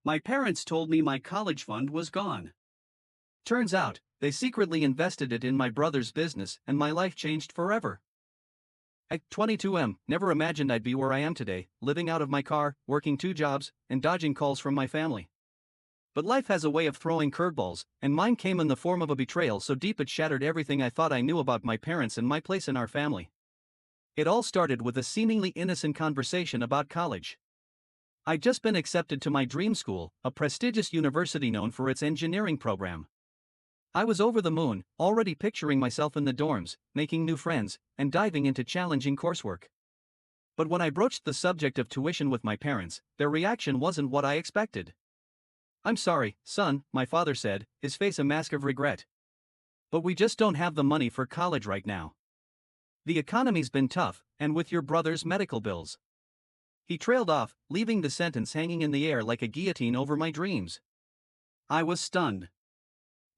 My parents told me my college fund was gone. Turns out, they secretly invested it in my brother's business and my life changed forever. At 22 never imagined I'd be where I am today, living out of my car, working two jobs, and dodging calls from my family. But life has a way of throwing curveballs, and mine came in the form of a betrayal so deep it shattered everything I thought I knew about my parents and my place in our family. It all started with a seemingly innocent conversation about college. I'd just been accepted to my dream school, a prestigious university known for its engineering program. I was over the moon, already picturing myself in the dorms, making new friends, and diving into challenging coursework. But when I broached the subject of tuition with my parents, their reaction wasn't what I expected. "I'm sorry, son," my father said, his face a mask of regret. "But we just don't have the money for college right now. The economy's been tough, and with your brother's medical bills." He trailed off, leaving the sentence hanging in the air like a guillotine over my dreams. I was stunned.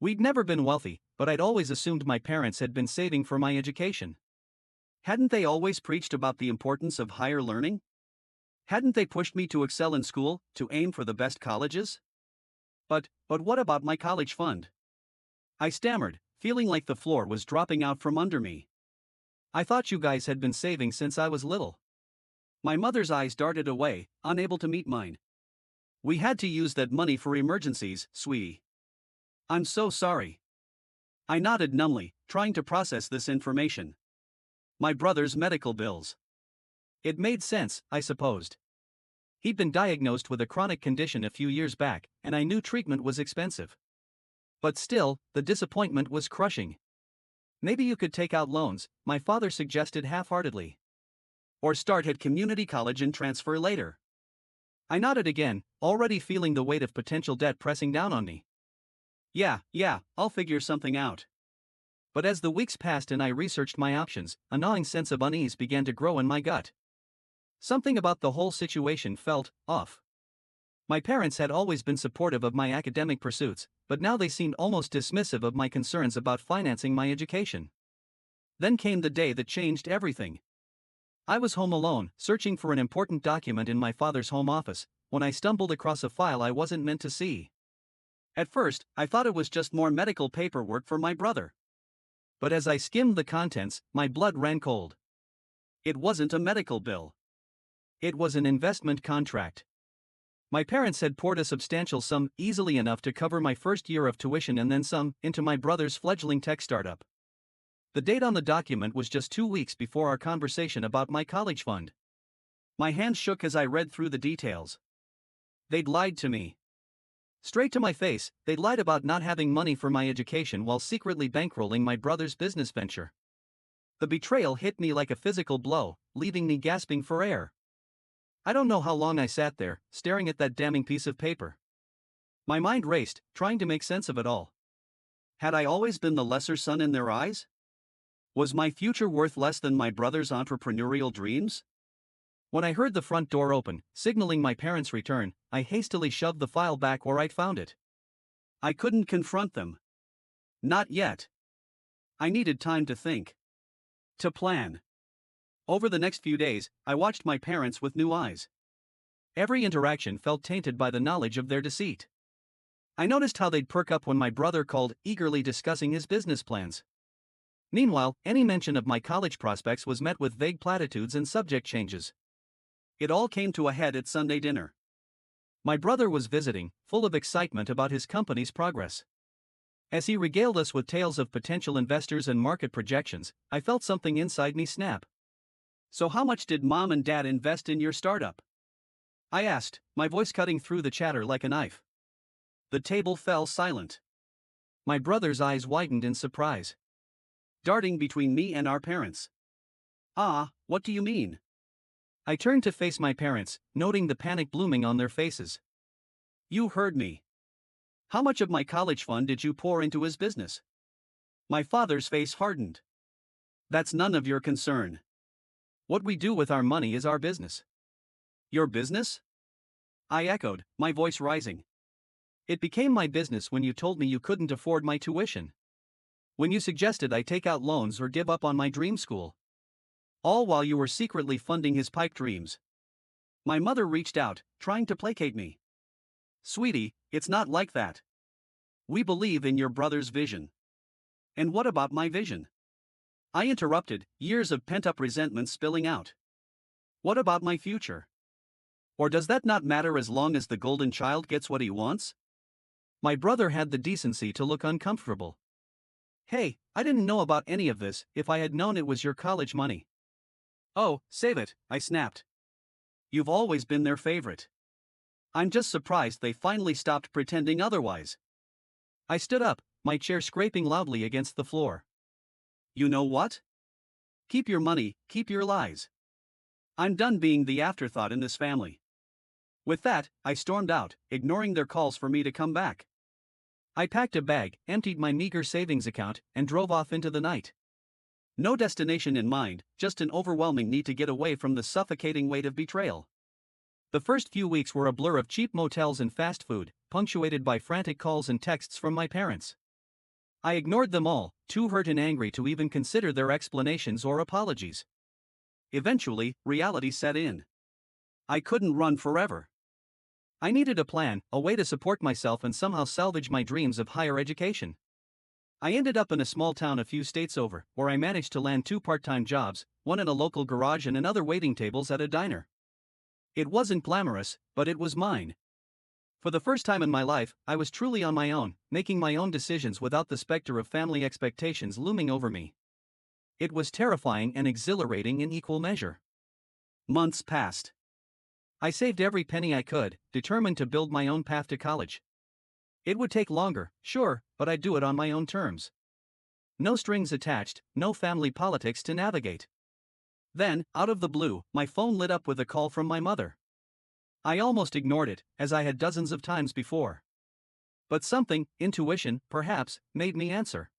We'd never been wealthy, but I'd always assumed my parents had been saving for my education. Hadn't they always preached about the importance of higher learning? Hadn't they pushed me to excel in school, to aim for the best colleges? But what about my college fund? I stammered, feeling like the floor was dropping out from under me. "I thought you guys had been saving since I was little." My mother's eyes darted away, unable to meet mine. "We had to use that money for emergencies, sweetie." "I'm so sorry." I nodded numbly, trying to process this information. My brother's medical bills. It made sense, I supposed. He'd been diagnosed with a chronic condition a few years back, and I knew treatment was expensive. But still, the disappointment was crushing. "Maybe you could take out loans," my father suggested half-heartedly. "Or start at community college and transfer later." I nodded again, already feeling the weight of potential debt pressing down on me. Yeah, I'll figure something out." But as the weeks passed and I researched my options, a gnawing sense of unease began to grow in my gut. Something about the whole situation felt off. My parents had always been supportive of my academic pursuits, but now they seemed almost dismissive of my concerns about financing my education. Then came the day that changed everything. I was home alone, searching for an important document in my father's home office, when I stumbled across a file I wasn't meant to see. At first, I thought it was just more medical paperwork for my brother. But as I skimmed the contents, my blood ran cold. It wasn't a medical bill. It was an investment contract. My parents had poured a substantial sum, easily enough to cover my first year of tuition and then some, into my brother's fledgling tech startup. The date on the document was just 2 weeks before our conversation about my college fund. My hands shook as I read through the details. They'd lied to me. Straight to my face, they'd lied about not having money for my education while secretly bankrolling my brother's business venture. The betrayal hit me like a physical blow, leaving me gasping for air. I don't know how long I sat there, staring at that damning piece of paper. My mind raced, trying to make sense of it all. Had I always been the lesser son in their eyes? Was my future worth less than my brother's entrepreneurial dreams? When I heard the front door open, signaling my parents' return, I hastily shoved the file back where I'd found it. I couldn't confront them. Not yet. I needed time to think. To plan. Over the next few days, I watched my parents with new eyes. Every interaction felt tainted by the knowledge of their deceit. I noticed how they'd perk up when my brother called, eagerly discussing his business plans. Meanwhile, any mention of my college prospects was met with vague platitudes and subject changes. It all came to a head at Sunday dinner. My brother was visiting, full of excitement about his company's progress. As he regaled us with tales of potential investors and market projections, I felt something inside me snap. "So how much did Mom and Dad invest in your startup?" I asked, my voice cutting through the chatter like a knife. The table fell silent. My brother's eyes widened in surprise, darting between me and our parents. "Ah, what do you mean?" I turned to face my parents, noting the panic blooming on their faces. "You heard me. How much of my college fund did you pour into his business?" My father's face hardened. "That's none of your concern. What we do with our money is our business." "Your business?" I echoed, my voice rising. "It became my business when you told me you couldn't afford my tuition. When you suggested I take out loans or give up on my dream school. All while you were secretly funding his pipe dreams." My mother reached out, trying to placate me. Sweetie, it's not like that. We believe in your brother's vision. And what about my vision? I interrupted, years of pent-up resentment spilling out. What about my future? Or does that not matter as long as the golden child gets what he wants? My brother had the decency to look uncomfortable. Hey, I didn't know about any of this. If I had known it was your college money. Oh, save it, I snapped. You've always been their favorite. I'm just surprised they finally stopped pretending otherwise. I stood up, my chair scraping loudly against the floor. You know what? Keep your money, keep your lies. I'm done being the afterthought in this family. With that, I stormed out, ignoring their calls for me to come back. I packed a bag, emptied my meager savings account, and drove off into the night. No destination in mind, just an overwhelming need to get away from the suffocating weight of betrayal. The first few weeks were a blur of cheap motels and fast food, punctuated by frantic calls and texts from my parents. I ignored them all, too hurt and angry to even consider their explanations or apologies. Eventually, reality set in. I couldn't run forever. I needed a plan, a way to support myself and somehow salvage my dreams of higher education. I ended up in a small town a few states over, where I managed to land 2 part-time jobs, one in a local garage and another waiting tables at a diner. It wasn't glamorous, but it was mine. For the first time in my life, I was truly on my own, making my own decisions without the specter of family expectations looming over me. It was terrifying and exhilarating in equal measure. Months passed. I saved every penny I could, determined to build my own path to college. It would take longer, sure, but I'd do it on my own terms. No strings attached, no family politics to navigate. Then, out of the blue, my phone lit up with a call from my mother. I almost ignored it, as I had dozens of times before. But something, intuition, perhaps, made me answer.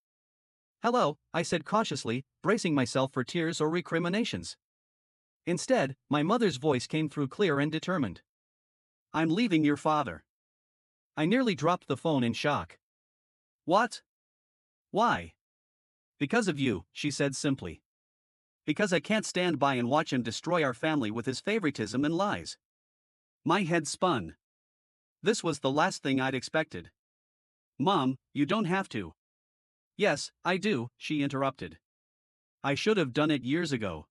Hello, I said cautiously, bracing myself for tears or recriminations. Instead, my mother's voice came through clear and determined. I'm leaving your father. I nearly dropped the phone in shock. What? Why? Because of you, she said simply. Because I can't stand by and watch him destroy our family with his favoritism and lies. My head spun. This was the last thing I'd expected. Mom, you don't have to. Yes, I do, she interrupted. I should have done it years ago.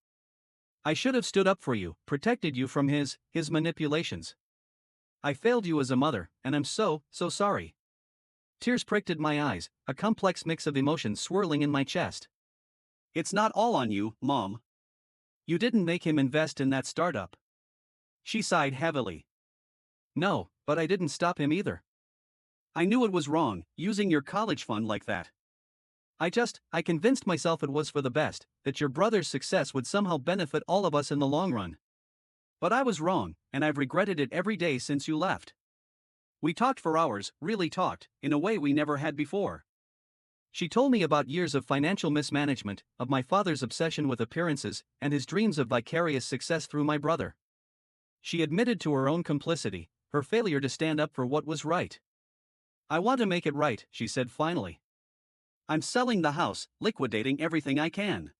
I should have stood up for you, protected you from his manipulations. I failed you as a mother, and I'm so sorry. Tears pricked at my eyes, a complex mix of emotions swirling in my chest. It's not all on you, Mom. You didn't make him invest in that startup. She sighed heavily. No, but I didn't stop him either. I knew it was wrong, using your college fund like that. I convinced myself it was for the best, that your brother's success would somehow benefit all of us in the long run. But I was wrong, and I've regretted it every day since you left. We talked for hours, really talked, in a way we never had before. She told me about years of financial mismanagement, of my father's obsession with appearances, and his dreams of vicarious success through my brother. She admitted to her own complicity, her failure to stand up for what was right. I want to make it right, she said finally. I'm selling the house, liquidating everything I can.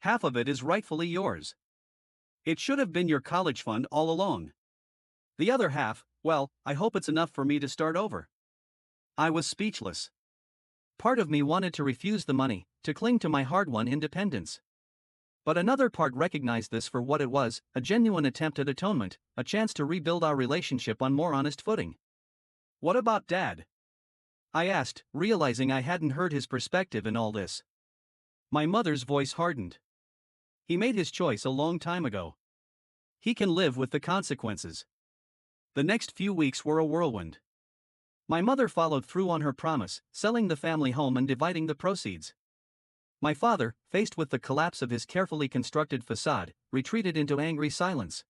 Half of it is rightfully yours. It should have been your college fund all along. The other half, well, I hope it's enough for me to start over. I was speechless. Part of me wanted to refuse the money, to cling to my hard-won independence. But another part recognized this for what it was, a genuine attempt at atonement, a chance to rebuild our relationship on more honest footing. What about Dad? I asked, realizing I hadn't heard his perspective in all this. My mother's voice hardened. He made his choice a long time ago. He can live with the consequences. The next few weeks were a whirlwind. My mother followed through on her promise, selling the family home and dividing the proceeds. My father, faced with the collapse of his carefully constructed facade, retreated into angry silence.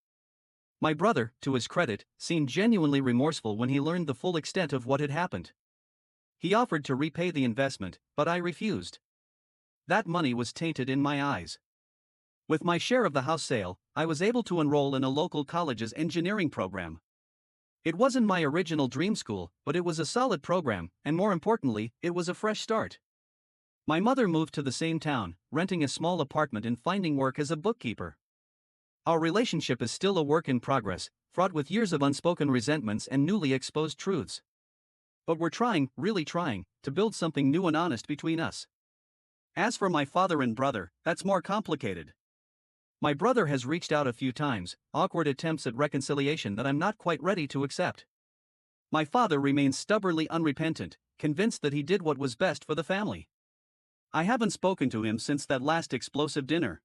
My brother, to his credit, seemed genuinely remorseful when he learned the full extent of what had happened. He offered to repay the investment, but I refused. That money was tainted in my eyes. With my share of the house sale, I was able to enroll in a local college's engineering program. It wasn't my original dream school, but it was a solid program, and more importantly, it was a fresh start. My mother moved to the same town, renting a small apartment and finding work as a bookkeeper. Our relationship is still a work in progress, fraught with years of unspoken resentments and newly exposed truths. But we're trying, really trying, to build something new and honest between us. As for my father and brother, that's more complicated. My brother has reached out a few times, awkward attempts at reconciliation that I'm not quite ready to accept. My father remains stubbornly unrepentant, convinced that he did what was best for the family. I haven't spoken to him since that last explosive dinner.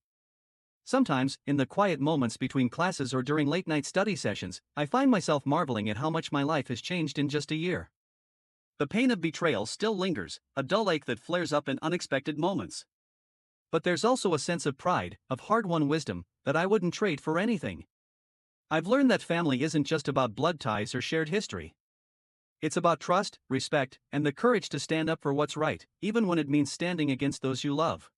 Sometimes, in the quiet moments between classes or during late-night study sessions, I find myself marveling at how much my life has changed in just a year. The pain of betrayal still lingers, a dull ache that flares up in unexpected moments. But there's also a sense of pride, of hard-won wisdom, that I wouldn't trade for anything. I've learned that family isn't just about blood ties or shared history. It's about trust, respect, and the courage to stand up for what's right, even when it means standing against those you love.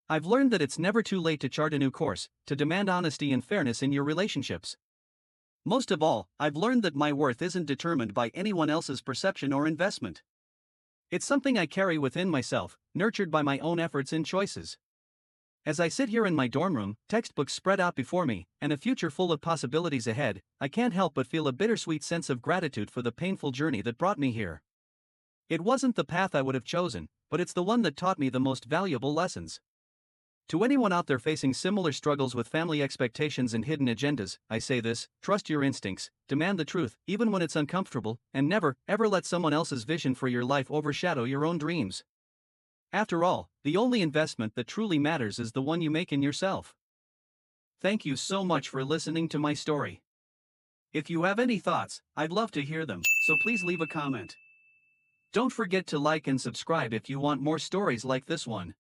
I've learned that it's never too late to chart a new course, to demand honesty and fairness in your relationships. Most of all, I've learned that my worth isn't determined by anyone else's perception or investment. It's something I carry within myself, nurtured by my own efforts and choices. As I sit here in my dorm room, textbooks spread out before me, and a future full of possibilities ahead, I can't help but feel a bittersweet sense of gratitude for the painful journey that brought me here. It wasn't the path I would have chosen, but it's the one that taught me the most valuable lessons. To anyone out there facing similar struggles with family expectations and hidden agendas, I say this: trust your instincts, demand the truth, even when it's uncomfortable, and never, ever let someone else's vision for your life overshadow your own dreams. After all, the only investment that truly matters is the one you make in yourself. Thank you so much for listening to my story. If you have any thoughts, I'd love to hear them, so please leave a comment. Don't forget to like and subscribe if you want more stories like this one.